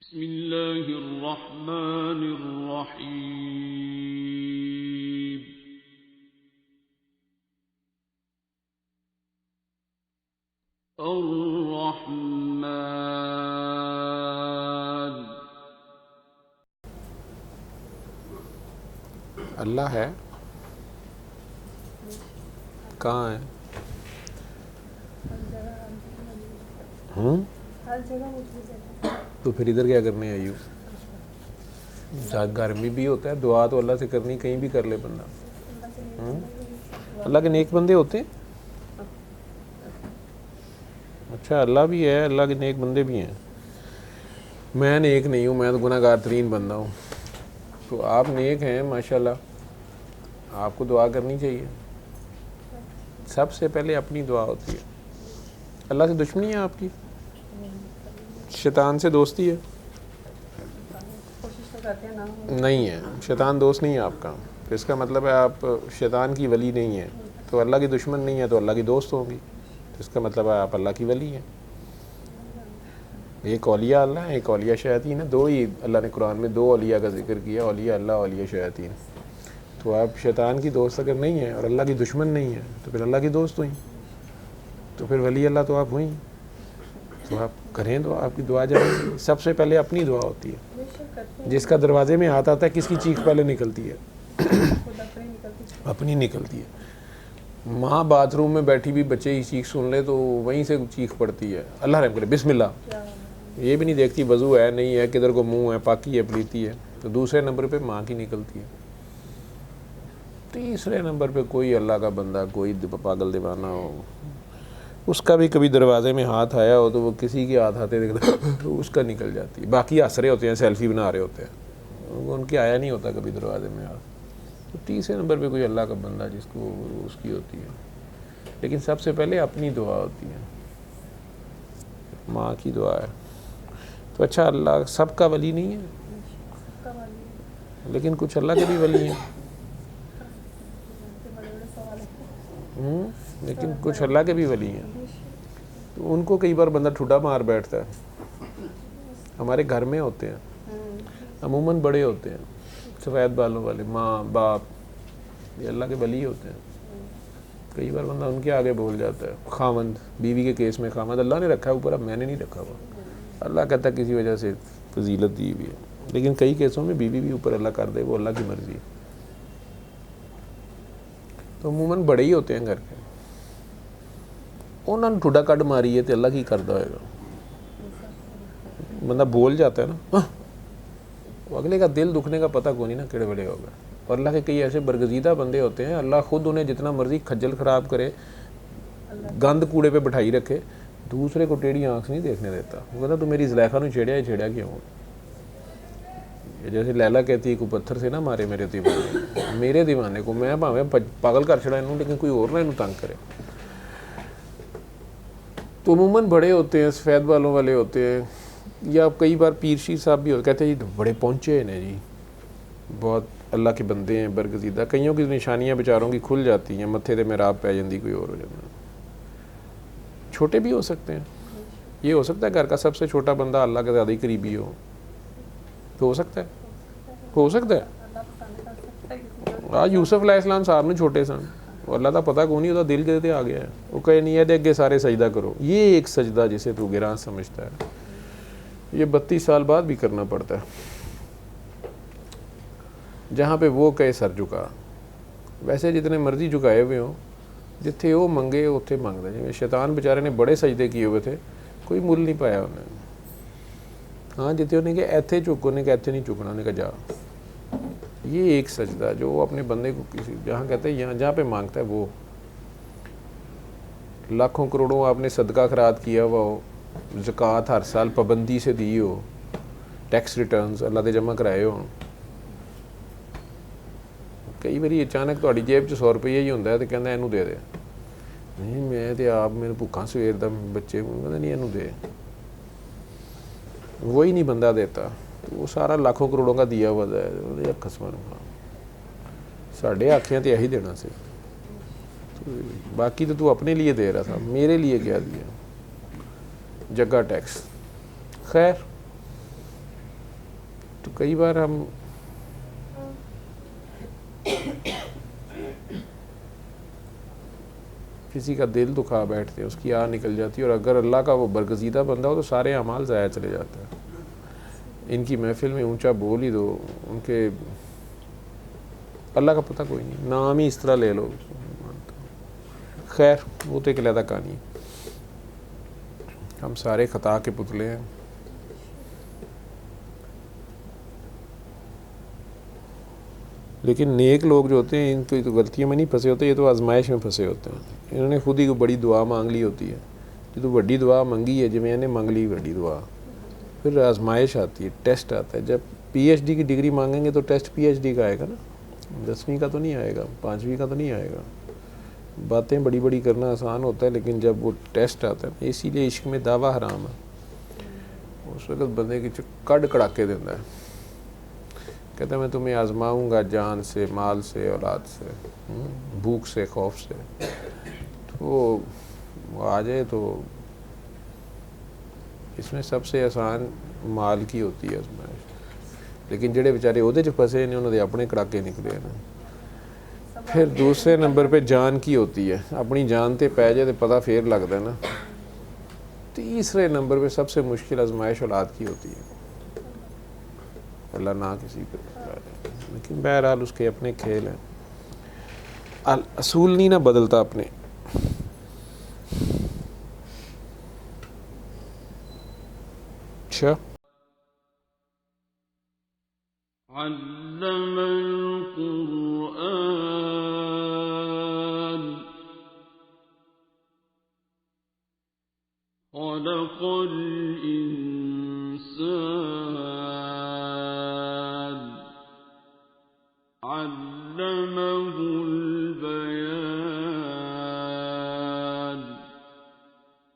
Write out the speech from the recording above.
بسم الله الرحمن الرحيم. الرحمن. اللہ ہے کہاں ہے؟ تو پھر ادھر کیا کرنے آئی ہو؟ گھر میں بھی ہوتا ہے دعا تو اللہ سے کرنی، کہیں بھی کر لے بندہ. اللہ کے نیک بندے ہوتے ہیں. اچھا اللہ بھی ہے، اللہ کے نیک بندے بھی ہیں. میں نیک نہیں ہوں، میں تو گناہ گار ترین بندہ ہوں. تو آپ نیک ہیں ماشاءاللہ، آپ کو دعا کرنی چاہیے. سب سے پہلے اپنی دعا ہوتی ہے. اللہ سے دشمنی ہے آپ کی؟ شیطان سے دوستی ہے؟ نہیں ہے. شیطان دوست نہیں ہے آپ کا، تو اس کا مطلب ہے آپ شیطان کی ولی نہیں ہیں. تو اللہ کی دشمن نہیں ہے تو اللہ کی دوست ہوگی، تو اس کا مطلب ہے آپ اللہ کی ولی ہیں. ایک اولیاء اللہ ہے، ایک اولیاء شیاطین ہے. دو ہی اللہ نے قرآن میں دو اولیاء کا ذکر کیا، اولیاء اللہ، اولیاء شیاطین. تو آپ شیطان کی دوست اگر نہیں ہیں اور اللہ کی دشمن نہیں ہے تو پھر اللہ کی دوست ہوئیں، تو پھر ولی اللہ تو آپ ہوئیں. تو آپ کریں دعا، آپ کی دعا جائے. سب سے پہلے اپنی دعا ہوتی ہے. جس کا دروازے میں ہاتھ آتا ہے کس کی چیخ پہلے نکلتی ہے؟ اپنی نکلتی ہے. ماں باتھ روم میں بیٹھی بھی بچے کی چیخ سن لے تو وہیں سے چیخ پڑتی ہے، اللہ رحم کرے بسم اللہ. یہ بھی نہیں دیکھتی وضو ہے نہیں ہے، کدھر کو منہ ہے، پاکی ہے پلیتی ہے. تو دوسرے نمبر پہ ماں کی نکلتی ہے. تیسرے نمبر پہ کوئی اللہ کا بندہ، کوئی پاگل دیوانہ ہو، اس کا بھی کبھی دروازے میں ہاتھ آیا ہو تو وہ کسی کے ہاتھ آتے دیکھتا اس کا نکل جاتی ہے. باقی ہنس رہے ہوتے ہیں، سیلفی بنا رہے ہوتے ہیں، ان کے آیا نہیں ہوتا کبھی دروازے میں ہاتھ. تو تیسرے نمبر پہ کوئی اللہ کا بندہ جس کو اس کی ہوتی ہے. لیکن سب سے پہلے اپنی دعا ہوتی ہے. ماں کی دعا ہے. تو اچھا اللہ سب کا ولی نہیں ہے، لیکن کچھ اللہ کے بھی ولی ہیں. لیکن کچھ اللہ کے بھی ولی ہیں. تو ان کو کئی بار بندہ ٹھڈا مار بیٹھتا ہے. ہمارے گھر میں ہوتے ہیں، عموماً بڑے ہوتے ہیں، سفید بالوں والے، ماں باپ، یہ اللہ کے ولی ہوتے ہیں. کئی بار بندہ ان کے آگے بول جاتا ہے. خاوند، بیوی کے کیس میں خاوند اللہ نے رکھا ہے اوپر، اب میں نے نہیں رکھا ہوا. اللہ کہتا ہے کسی وجہ سے فضیلت دی ہوئی ہے، لیکن کئی کیسوں میں بیوی بھی اوپر اللہ کر دے، وہ اللہ کی مرضی. تو عموماً بڑے ہی ہوتے ہیں گھر کے. انہوں نے ٹھڈا کٹ ماری ہے تو اللہ کی کردہ ہوئے گا. بندہ بول جاتا ہے نا، اگلے کا دل دکھنے کا پتہ کو نہیں نا کیڑے بڑے ہوگا. اور اللہ کے کئی ایسے برگزیدہ بندے ہوتے ہیں، اللہ خود انہیں جتنا مرضی کھجل خراب کرے، گند کوڑے پہ بٹھائی رکھے، دوسرے کو ٹیڑھی آنکھ نہیں دیکھنے دیتا. وہ کہتا تو میری زلیخا نے چھیڑیا ہے، چھیڑیا کیوں؟ جیسے لیلا کہتی ہے کوئی پتھر سے نہ مارے میرے دیوانے، میرے دیوانے کو میں بھاویں پاگل کر چھڑا انہوں، لیکن کوئی اور نہ انہوں تنگ کرے. تو عموماً بڑے ہوتے ہیں، سفید بالوں والے ہوتے ہیں، یا کئی بار پیر شیر صاحب بھی ہوتے، کہتے ہیں جی بڑے پہنچے ہیں جی، بہت اللہ کے بندے ہیں برگزیدہ. کئیوں کی نشانیاں بیچاروں کی کھل جاتی ہیں، متھے تے محراب پہ جاندی، کوئی اور ہو جاتا. چھوٹے بھی ہو سکتے ہیں. یہ ہو سکتا ہے گھر کا سب سے چھوٹا بندہ اللہ کے زیادہ ہی قریبی ہو. تو ہو سکتا ہے، ہو سکتا ہے. یوسف علیہ السلام صاحب نے چھوٹے سن، اللہ کا پتہ کو نہیں ہوتا، دل کے آ گیا ہے. وہ کہے نہیں ہے اگے سارے سجدہ کرو. یہ ایک سجدہ جسے تو گراں سمجھتا ہے، یہ 32 سال بعد بھی کرنا پڑتا ہے. جہاں پہ وہ کہے سر جھکا. ویسے جتنے مرضی جھکائے ہوئے ہوں، جتھے وہ منگے اتنے منگتا. جی شیطان بیچارے نے بڑے سجدے کیے ہوئے تھے، کوئی مل نہیں پایا انہیں. ہاں جتنے انہیں کہ ایتھے چکو، انہیں کہ ایتھے نہیں چکنا، انہیں کہ جا. یہ ایک سجدہ جو وہ اپنے بندے کو کسی جہاں کہتے ہیں یہاں جہاں پہ مانگتا ہے، وہ لاکھوں کروڑوں آپ نے صدقہ خیرات کیا ہوا ہو، زکوٰۃ ہر سال پابندی سے دی ہو، ٹیکس ریٹرنز اللہ دے جمع کرائے ہو. کئی باری اچانک تہاڈی جیب 'ਚ 100 روپیہ ہی ہوتا ہے تو کہنا اینوں دے دے. نہیں میں تو آپ میرے بھوکھا سویر دا بچے کو کہنا نہیں اینوں دے. وہی نہیں بندہ دیتا. تو وہ سارا لاکھوں کروڑوں کا دیا ہوا ہے قسم. ساڈے آکھیاں تو یہی دینا سی، باقی تو اپنے لیے دے رہا تھا، میرے لیے کیا دیا؟ جگہ ٹیکس. خیر کئی بار ہم کسی کا دل دکھا بیٹھتے ہیں، اس کی آہ نکل جاتی ہے، اور اگر اللہ کا وہ برگزیدہ بندہ ہو تو سارے اعمال ضائع چلے جاتے ہیں. ان کی محفل میں اونچا بول ہی دو، ان کے اللہ کا پتہ کوئی نہیں، نام ہی اس طرح لے لو. خیر وہ تو ایک علیحدہ کہانی ہے. ہم سارے خطا کے پتلے ہیں. لیکن نیک لوگ جو ہوتے ہیں ان کی تو غلطیوں میں نہیں پھنسے ہوتے، یہ تو آزمائش میں پھنسے ہوتے ہیں. انہوں نے خود ہی کوئی بڑی دعا مانگ لی ہوتی ہے. یہ تو بڑی دعا منگی ہے، جی میں نے مانگ لی بڑی دعا. پھر آزمائش آتی ہے، ٹیسٹ آتا ہے. جب پی ایچ ڈی کی ڈگری مانگیں گے تو ٹیسٹ پی ایچ ڈی کا آئے گا نا، 10ویں کا تو نہیں آئے گا، 5ویں کا تو نہیں آئے گا. باتیں بڑی بڑی کرنا آسان ہوتا ہے، لیکن جب وہ ٹیسٹ آتا ہے، اسی لیے عشق میں دعویٰ حرام ہے. اس وقت بندے کی کڈ کڑاکے دیتا ہے، کہتا ہے میں تمہیں آزماؤں گا جان سے، مال سے، اولاد سے، بھوک سے، خوف سے. تو وہ آ جائے تو اس میں سب سے آسان مال کی ہوتی ہے آزمائش. لیکن جڑے بیچارے عہدے چ پھسے نے انہوں نے اپنے کڑاکے نکلے نا. پھر دوسرے نمبر پہ جان کی ہوتی ہے، اپنی جان تے پی جائے تو پتہ پھر لگتا ہے نا. تیسرے نمبر پہ سب سے مشکل آزمائش اولاد کی ہوتی ہے. اللہ نہ کسی پہ، لیکن بہرحال اس کے اپنے کھیل ہیں. اصول نہیں نہ بدلتا اپنے. اچھا علم القرآن خلق الإنسان علمه البيان